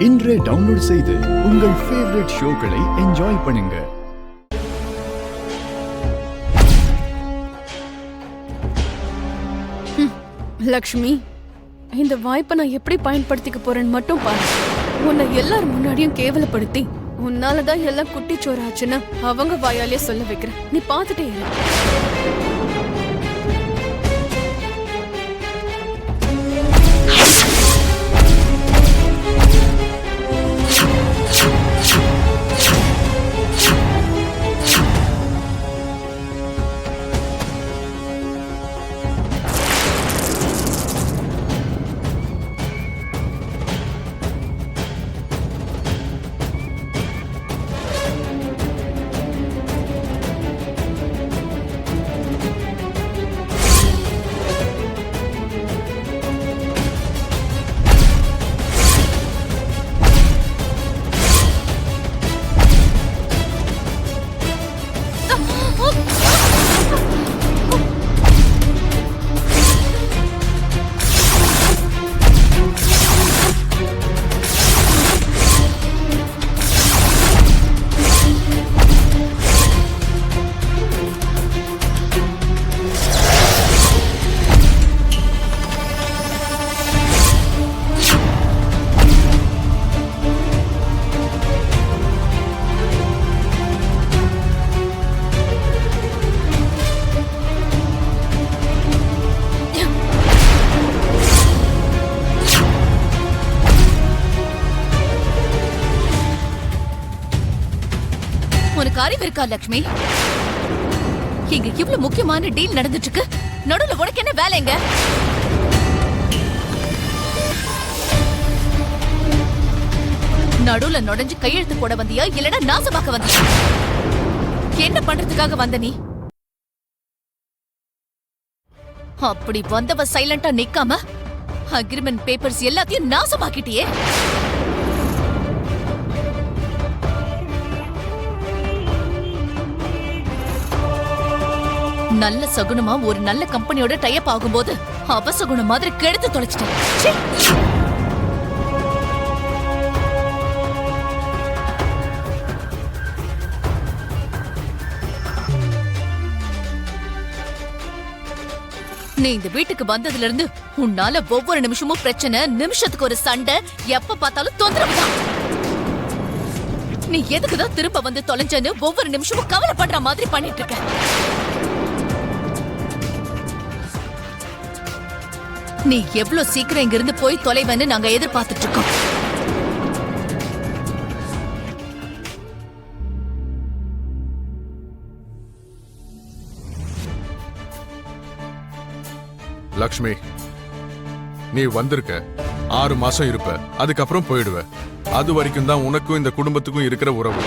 இன்றே டவுன்லோட் செய்து உங்கள் ஃபேவரட் ஷோக்களை என்ஜாய் பண்ணுங்க. லக்ஷ்மி, இந்த வாய்ப்பை நான் எப்படி பயன்படுத்திக்க போறேன்னு மட்டும் பாரு. உன்னை எல்லாரும் முன்னாடியும் கேவலப்படுத்தி உன்னாலதான் எல்லாம் குட்டிச்சோராச்சுன்னு அவங்க வாயாலே சொல்ல வைக்கிறேன். நீ பாத்துட்டே இரு. உனக்கு அறிவு இருக்கா லக்ஷ்மி? இங்க இவ்வளவு முக்கியமான டீல் நடந்துட்டு இருக்கு, நடுவுல உனக்கு என்ன வேலைங்க? நடுவுல நுழைஞ்சு கையெழுத்து போட வந்தியா இல்லனா நாசமாக்க வந்தியா? என்ன பண்றதுக்காக வந்த நீ? அப்படி வந்தவ சைலண்டா நிக்காம அக்ரிமெண்ட் பேப்பர்ஸ் எல்லாத்தையும் நாசமாக்கிட்டியே. நல்ல சகுனமா ஒரு நல்ல கம்பெனியோட டைப் ஆகும்போது அபசகுணம் மாதிரி கெடுத்து தொலைச்சிட்டேன். நீ இந்த வீட்டுக்கு வந்ததுல இருந்து உன்னால ஒவ்வொரு நிமிஷமும் பிரச்சனை, நிமிஷத்துக்கு ஒரு சண்டை, எப்ப பார்த்தாலும் தொந்தரவு தான். நீ எதுக்குதான் திரும்ப வந்து தொலைஞ்சன்னு ஒவ்வொரு நிமிஷமும் கவலைப்படுற மாதிரி பண்ணிட்டு இருக்க. நீ எவ்வளவு சீக்கிரம் இங்க இருந்து போய் தொலைவன்னு நாங்க எதிர்பார்த்துட்டு இருக்கோம். லக்ஷ்மி, நீ வந்திருக்க 6 மாசம் இருப்ப, அதுக்கப்புறம் போயிடுவ. அது வரைக்கும் தான் உனக்கும் இந்த குடும்பத்துக்கும் இருக்கிற உறவு.